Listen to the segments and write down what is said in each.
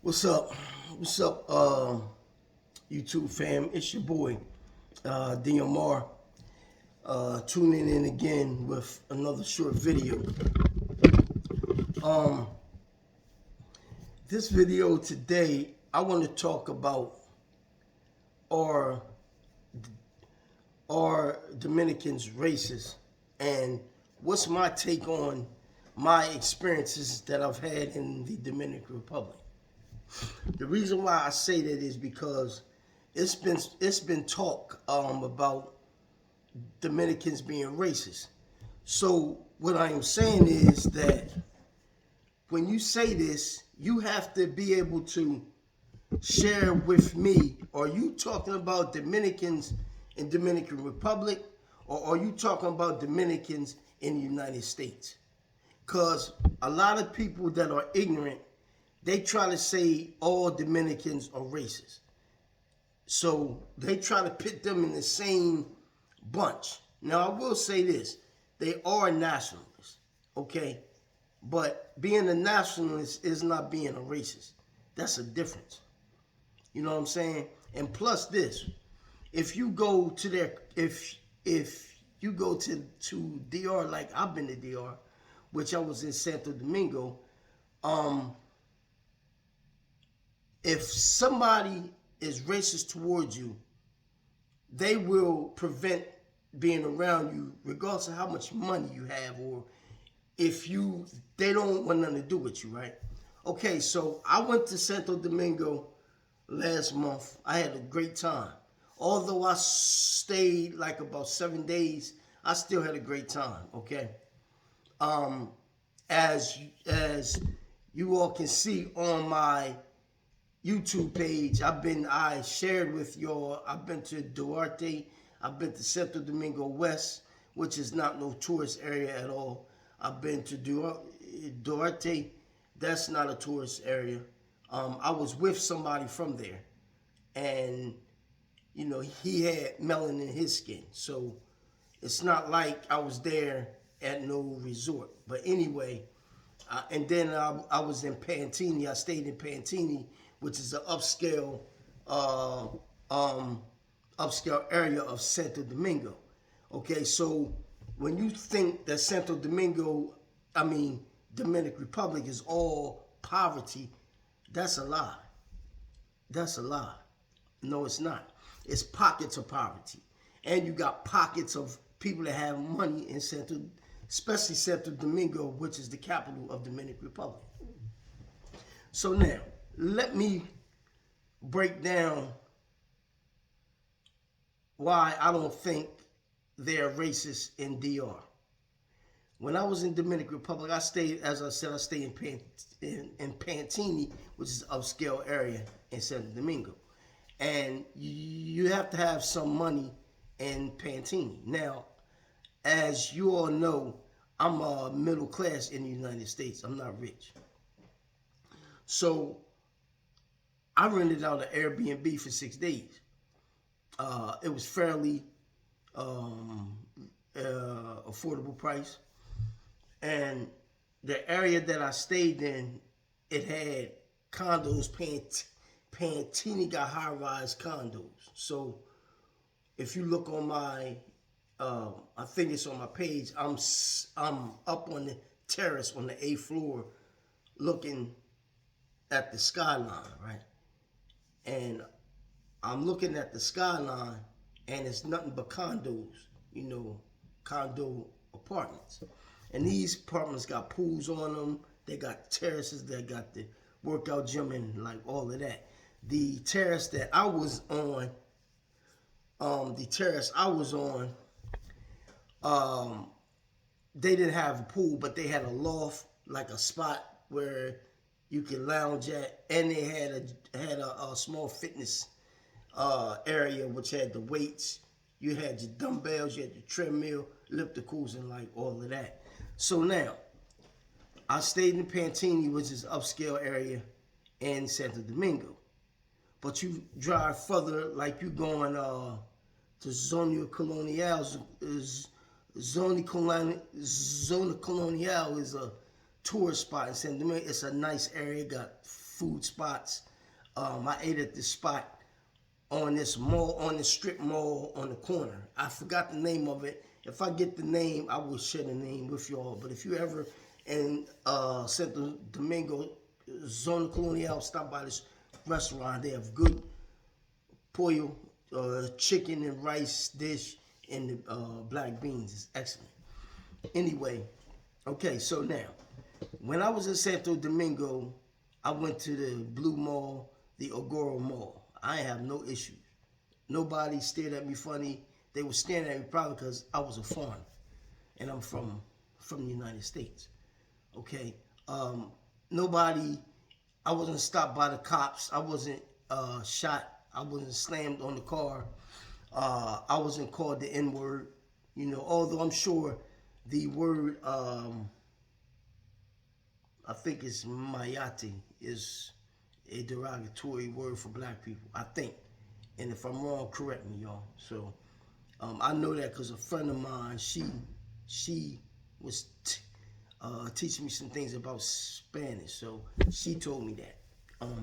What's up? What's up, YouTube fam? It's your boy, DMR, tuning in again with another short video. Um, this video today, I want to talk about are are Dominicans racist, and what's my take on my experiences that I've had in the Dominican Republic. The reason why I say that is because it's been talk about Dominicans being racist. So what I am saying is that when you say this, you have to be able to share with me. Are you talking about Dominicans in Dominican Republic, or are you talking about Dominicans in the United States? Because a lot of people that are ignorant, they try to say all Dominicans are racist. So they try to pit them in the same bunch. Now, I will say this. They are nationalists, okay? But being a nationalist is not being a racist. That's a difference. You know what I'm saying? And plus this, if you go to their, if you go to DR, like I've been to DR, which I was in Santo Domingo, if somebody is racist towards you, they will prevent being around you regardless of how much money you have, or if you, they don't want nothing to do with you, right? Okay, so I went to Santo Domingo last month. I had a great time. Although I stayed like about 7 days, I still had a great time, okay? As you all can see on my YouTube page, I shared with y'all, I've been to Duarte, I've been to Santo Domingo West, which is not no tourist area at all. I've been to Duarte, that's not a tourist area. I was with somebody from there, and you know, he had melanin in his skin, so it's not like I was there at no resort. But anyway, and then I was in Pantini. I stayed in Pantini, which is an uh, um, upscale area of Santo Domingo. Okay, so when you think that Santo Domingo, I mean Dominican Republic, is all poverty, that's a lie. That's a lie. No, it's not. It's pockets of poverty, and you got pockets of people that have money in Santo, especially Santo Domingo, which is the capital of Dominican Republic. So now, let me break down why I don't think they're racist in DR. When I was in Dominican Republic, I stayed, as I said, I stayed in Pantini, which is an upscale area in Santo Domingo. And you have to have some money in Pantini. Now, as you all know, I'm middle class in the United States. I'm not rich. So I rented out an Airbnb for 6 days. It was fairly affordable price. And the area that I stayed in, it had condos. Pantini got high-rise condos. So if you look on my, I think it's on my page, I'm up on the terrace on the 8th floor looking at the skyline, right? And I'm looking at the skyline, and it's nothing but condos, you know, condo apartments. And these apartments got pools on them. They got terraces. They got the workout gym and like all of that. The terrace that I was on, they didn't have a pool, but they had a loft, like a spot where you could lounge at, and they had a small fitness area which had the weights. You had your dumbbells, you had your treadmill, ellipticals, and like all of that. So now, I stayed in Pantini, which is upscale area in Santo Domingo. But you drive further, like you going to Zona Colonial. Zona Colonial is a tourist spot in Santo Domingo. It's a nice area, got food spots. I ate at this spot on this mall, on this strip mall on the corner. I forgot the name of it. If I get the name, I will share the name with y'all. But if you ever in Santo Domingo, Zona Colonial, stop by this restaurant. They have good pollo, chicken and rice dish, and the black beans. It's excellent. Anyway, okay, so now, when I was in Santo Domingo, I went to the Blue Mall, the Agora Mall. I have no issues. Nobody stared at me funny. They were staring at me probably because I was a foreigner, and I'm from the United States. Okay, nobody. I wasn't stopped by the cops. I wasn't shot. I wasn't slammed on the car. I wasn't called the N-word. You know, although I'm sure the word, I think it's Mayati, is a derogatory word for black people, I think. And if I'm wrong, correct me, y'all. So I know that because a friend of mine, she was teaching me some things about Spanish. So she told me that.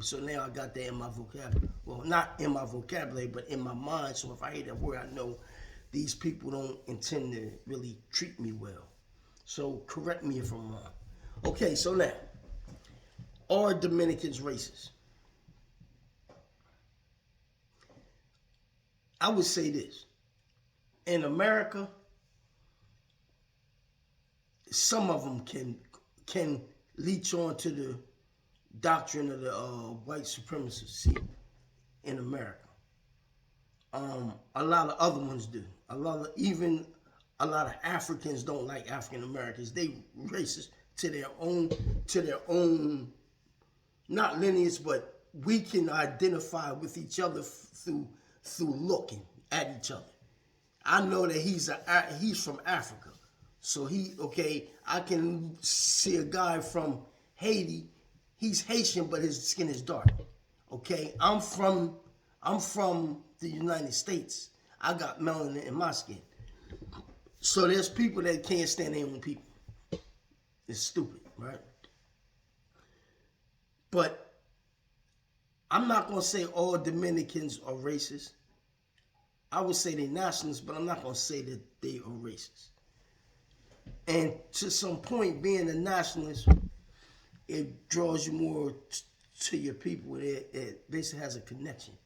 So now I got that in my vocabulary. Well, not in my vocabulary, but in my mind. So if I hear that word, I know these people don't intend to really treat me well. So correct me if I'm wrong. Okay, so now, are Dominicans racist? I would say this. In America, some of them can leech on to the doctrine of the white supremacy in America. A lot of other ones do. A lot of Africans don't like African Americans. They racist to their own, not lineage, but we can identify with each other through looking at each other. I know that he's from Africa, so I can see a guy from Haiti. He's Haitian, but his skin is dark. Okay, I'm from the United States. I got melanin in my skin. So there's people that can't stand their own people. It's stupid, right? But I'm not gonna say all Dominicans are racist. I would say they're nationalists, but I'm not gonna say that they are racist. And to some point, being a nationalist, it draws you more to your people. It basically has a connection,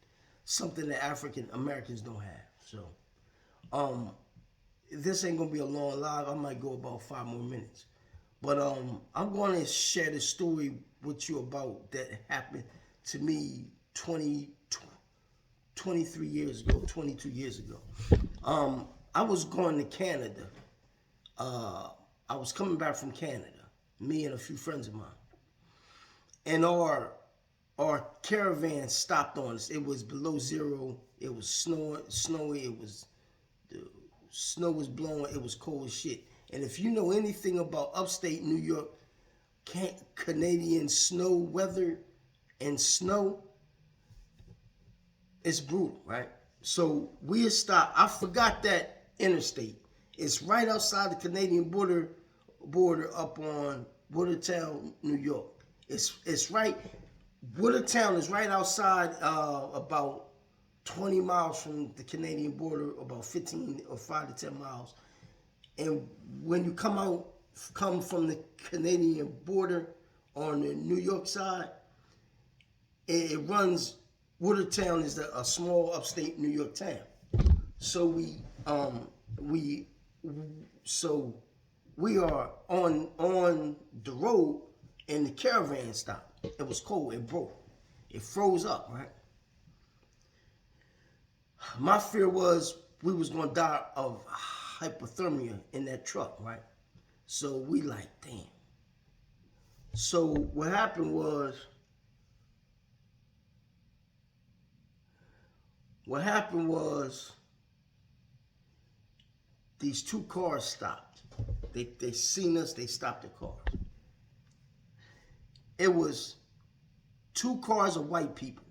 something that African Americans don't have. So, this ain't gonna be a long live. I might go about 5 more minutes, but I'm going to share this story with you about that happened to me 23 years ago, 22 years ago. I was going to Canada. I was coming back from Canada, me and a few friends of mine. And our caravan stopped on us. It was below zero. It was snowy. The snow was blowing. It was cold as shit. And if you know anything about upstate New York, Canadian snow weather and snow, it's brutal, right? So we stopped. I forgot that interstate. It's right outside the Canadian border up on Watertown, New York. It's right. Watertown is right outside, about 20 miles from the Canadian border, about 15 or 5 to 10 miles. And when you come from the Canadian border on the New York side, it runs. Watertown is a small upstate New York town. So we are on the road, and the caravan stopped. It was cold. It broke. It froze up, right? My fear was we was going to die of hypothermia in that truck, right? So we like, damn. So what happened was these 2 cars stopped. They seen us, they stopped the cars. It was 2 cars of white people.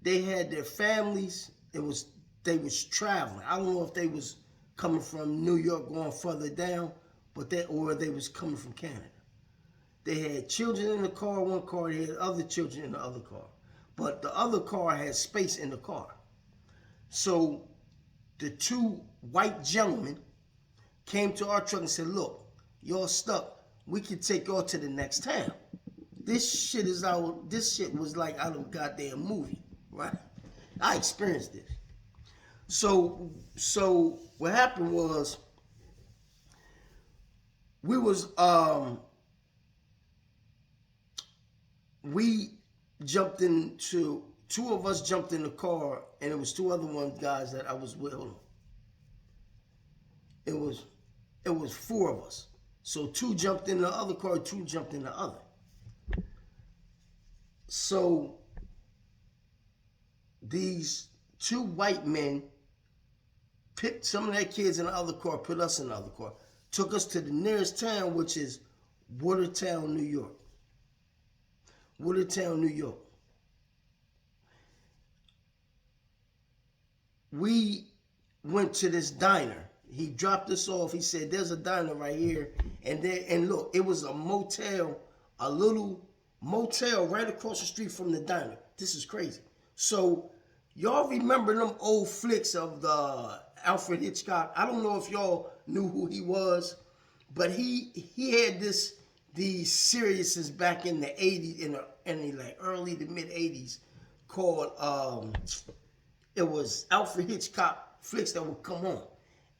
They had their families. They was traveling. I don't know if they was coming from New York going further down, or they was coming from Canada. They had children in the car, one car, they had other children in the other car. But the other car had space in the car. So the two white gentlemen came to our truck and said, look, y'all stuck. We can take y'all to the next town. This shit was like out of a goddamn movie, right? I experienced this. So what happened was we jumped into, two of us jumped in the car, and it was two other guys that I was with. Hold on. It was four of us. So two jumped in the other car, two jumped in the other. So these two white men picked some of their kids in the other car, put us in the other car, took us to the nearest town, which is Watertown, New York. Watertown, New York. We went to this diner. He dropped us off. He said, there's a diner right here. And look, it was a motel, a little motel right across the street from the diner. This is crazy. So y'all remember them old flicks of the Alfred Hitchcock? I don't know if y'all knew who he was, but he had these series back in the 80s, in the like early to mid 80s, called it was Alfred Hitchcock flicks that would come on.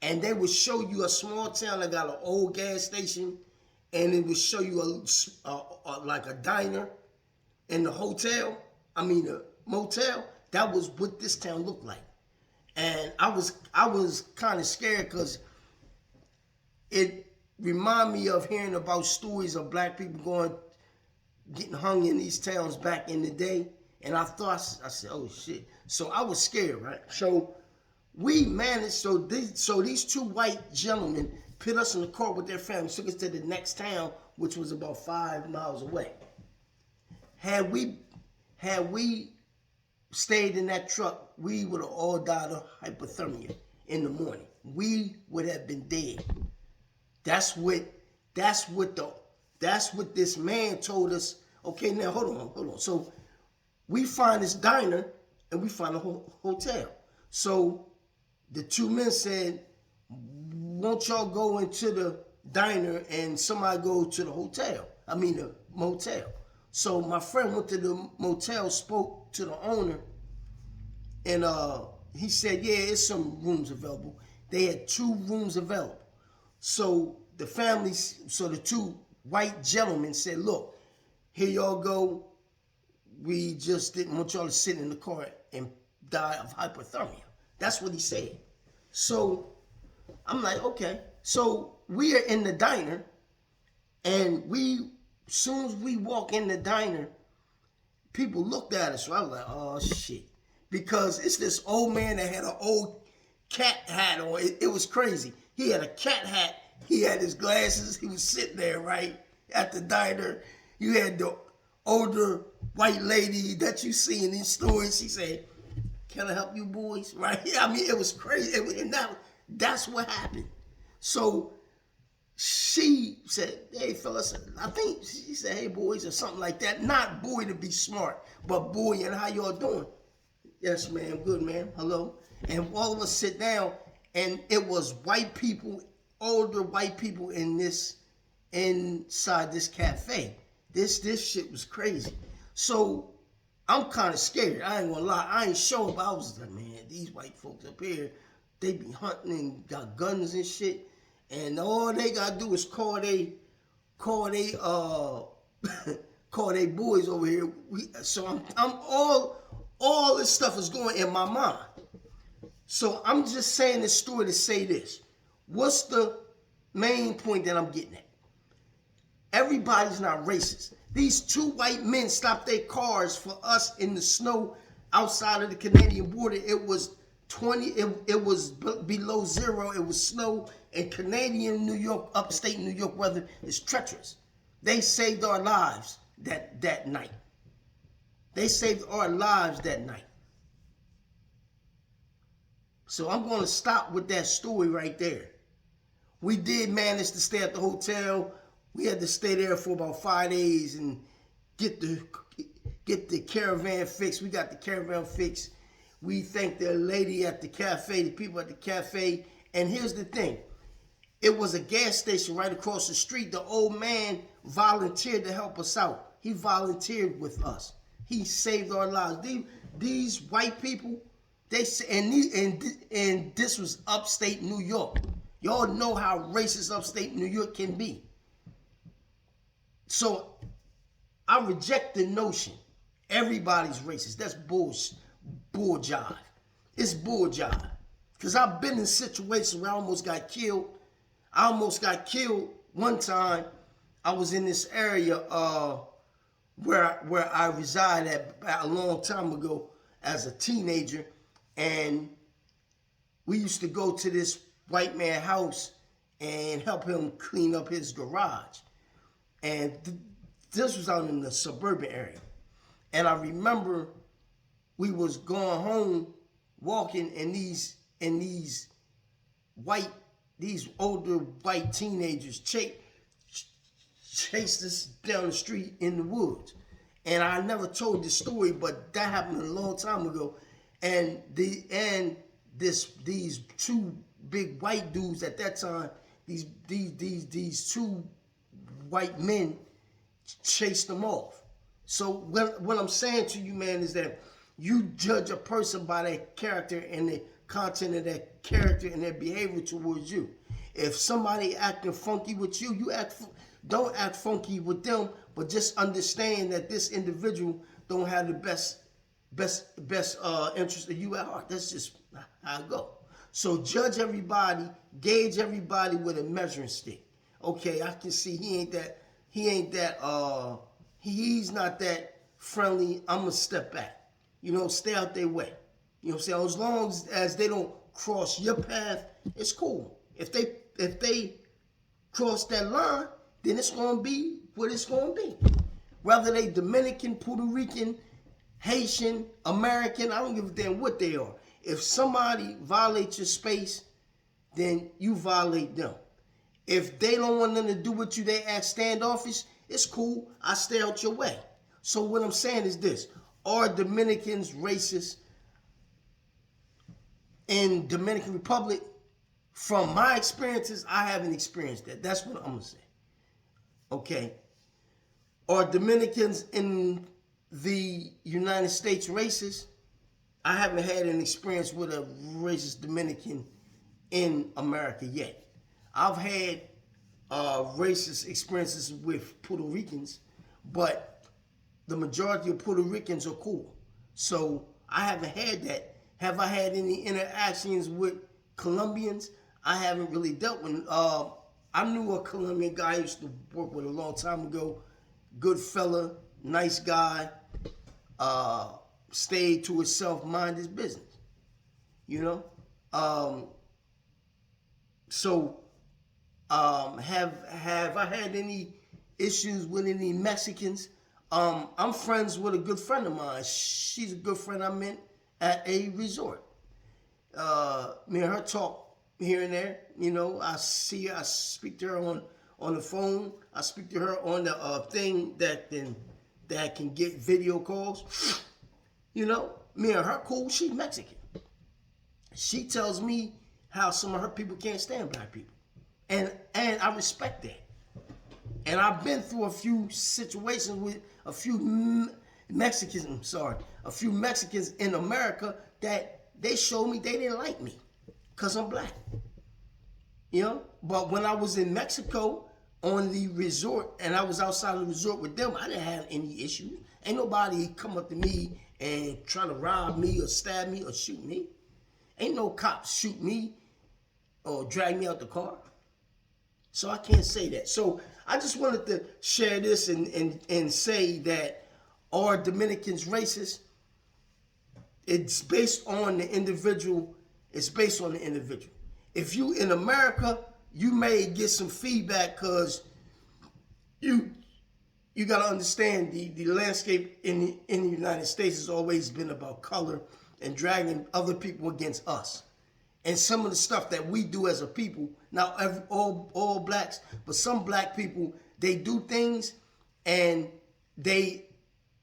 And they would show you a small town that got an old gas station, and it would show you like a diner and the hotel. I mean the motel. That was what this town looked like. And I was kind of scared because it reminded me of hearing about stories of black people getting hung in these towns back in the day. And I said, oh shit. So I was scared, right? So we managed, so these two white gentlemen put us in the car with their families, took us to the next town, which was about 5 miles away. Had we stayed in that truck, we would have all died of hypothermia in the morning. We would have been dead. That's what this man told us. Okay, now hold on. So we find this diner and we find a hotel. So the two men said, won't y'all go into the diner and somebody go to the hotel? I mean the motel. So my friend went to the motel, spoke to the owner, and he said, yeah, it's some rooms available. They had 2 rooms available. So the two white gentlemen said, look, here y'all go. We just didn't want y'all to sit in the car and die of hypothermia. That's what he said. So I'm like, okay. So we are in the diner, and as soon as we walk in the diner, people looked at us. So I was like, oh shit. Because it's this old man that had an old cat hat on. It was crazy. He had a cat hat. He had his glasses. He was sitting there, right, at the diner. You had the older white lady that you see in these stories. She said, can I help you boys? Right? I mean, it was crazy. And that's what happened. So she said, hey, fellas, I think she said, hey, boys, or something like that. Not boy to be smart, but boy, and how y'all doing? Yes, ma'am. Good, ma'am. Hello. And all of us sit down, and it was white people, older white people inside this cafe. This shit was crazy. So I'm kind of scared. I ain't gonna lie. I ain't sure, but I was like, man, these white folks up here, they be hunting and got guns and shit, and all they gotta do is call they boys over here. So I'm all this stuff is going in my mind. So I'm just saying this story to say this. What's the main point that I'm getting at? Everybody's not racist. These 2 white men stopped their cars for us in the snow outside of the Canadian border. It was it was below 0. It was snow, and Canadian New York, upstate New York weather is treacherous. They saved our lives that night. They saved our lives that night. So I'm going to stop with that story right there. We did manage to stay at the hotel. We had to stay there for about 5 days and get the caravan fixed. We got the caravan fixed. We thanked the lady at the cafe, the people at the cafe. And here's the thing. It was a gas station right across the street. The old man volunteered to help us out. He volunteered with us. He saved our lives. These white people, and this was upstate New York. Y'all know how racist upstate New York can be. So I reject the notion everybody's racist. That's bull jive. It's bull jive. Because I've been in situations where I almost got killed. I almost got killed one time. I was in this area where I resided at a long time ago as a teenager, and we used to go to this white man's house and help him clean up his garage. And this was out in the suburban area. And I remember we was going home walking, and these older white teenagers chased us down the street in the woods. And I never told this story, but that happened a long time ago. And these two big white dudes at that time, these two white men chased them off. So what I'm saying to you, man, is that you judge a person by their character and the content of their character and their behavior towards you. If somebody acting funky with you, don't act funky with them, but just understand that this individual don't have the best interest of you at heart. That's just how I go. So judge everybody, gauge everybody with a measuring stick. Okay, I can see he's not that friendly. I'm gonna step back. Stay out their way. You know what I'm saying? As long as they don't cross your path, it's cool. If they cross that line, then it's gonna be what it's gonna be. Whether they Dominican, Puerto Rican, Haitian, American, I don't give a damn what they are. If somebody violates your space, then you violate them. If they don't want nothing to do with you, they act standoffish, it's cool. I stay out your way. So what I'm saying is this. Are Dominicans racist? In Dominican Republic, from my experiences, I haven't experienced that. That's what I'm going to say. Okay. Are Dominicans in the United States racist? I haven't had an experience with a racist Dominican in America yet. I've had racist experiences with Puerto Ricans, but the majority of Puerto Ricans are cool. So I haven't had that. Have I had any interactions with Colombians? I haven't really dealt with. I knew a Colombian guy I used to work with a long time ago. Good fella, nice guy. Stayed to himself, mind his business. Have I had any issues with any Mexicans? I'm friends with a good friend of mine. She's a good friend I met at a resort. Me and her talk here and there. I see her, I speak to her on the phone. I speak to her on the thing that can get video calls. Me and her cool. She's Mexican. She tells me how some of her people can't stand black people, and I respect that. And I've been through a few situations with a few Mexicans in America that they showed me they didn't like me because I'm black. But when I was in Mexico on the resort and I was outside of the resort with them, I didn't have any issues. Ain't nobody come up to me and try to rob me or stab me or shoot me. Ain't no cops shoot me or drag me out the car. So I can't say that. So I just wanted to share this and say that are Dominicans racist? It's based on the individual. It's based on the individual. If you in America, you may get some feedback because you got to understand the landscape in the United States has always been about color and dragging other people against us. And some of the stuff that we do as a people, not all blacks, but some black people they do things and they,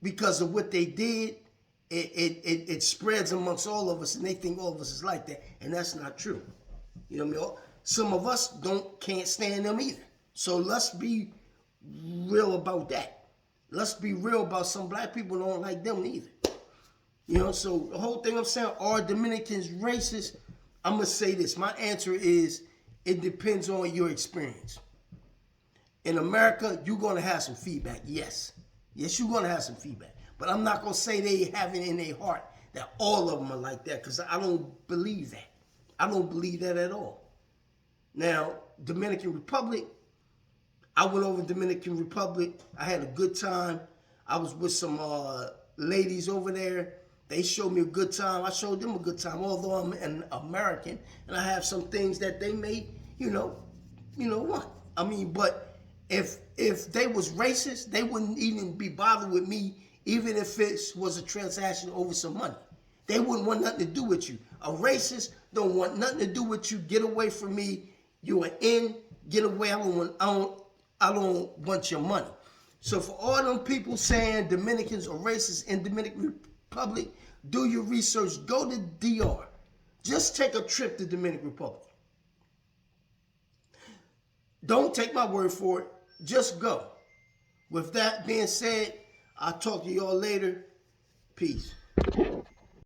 because of what they did, it spreads amongst all of us, and they think all of us is like that, and that's not true. You know what I mean? Some of us can't stand them either. So let's be real about that. Let's be real about some black people don't like them either. You know, so the whole thing I'm saying, are Dominicans racist? I'm going to say this. My answer is, it depends on your experience. In America, you're going to have some feedback, yes. Yes, you're going to have some feedback. But I'm not going to say they have it in their heart that all of them are like that, because I don't believe that. I don't believe that at all. Now, Dominican Republic, I went over to Dominican Republic. I had a good time. I was with some ladies over there. They showed me a good time. I showed them a good time, although I'm an American and I have some things that they may, want. I mean, but if they was racist, they wouldn't even be bothered with me, even if it was a transaction over some money. They wouldn't want nothing to do with you. A racist don't want nothing to do with you. Get away from me. You are in. Get away. I don't want your money. So for all them people saying Dominicans are racist in Dominican Republic, do your research. Go to DR. Just take a trip to Dominican Republic. Don't take my word for it. Just go. With that being said, I'll talk to y'all later. Peace.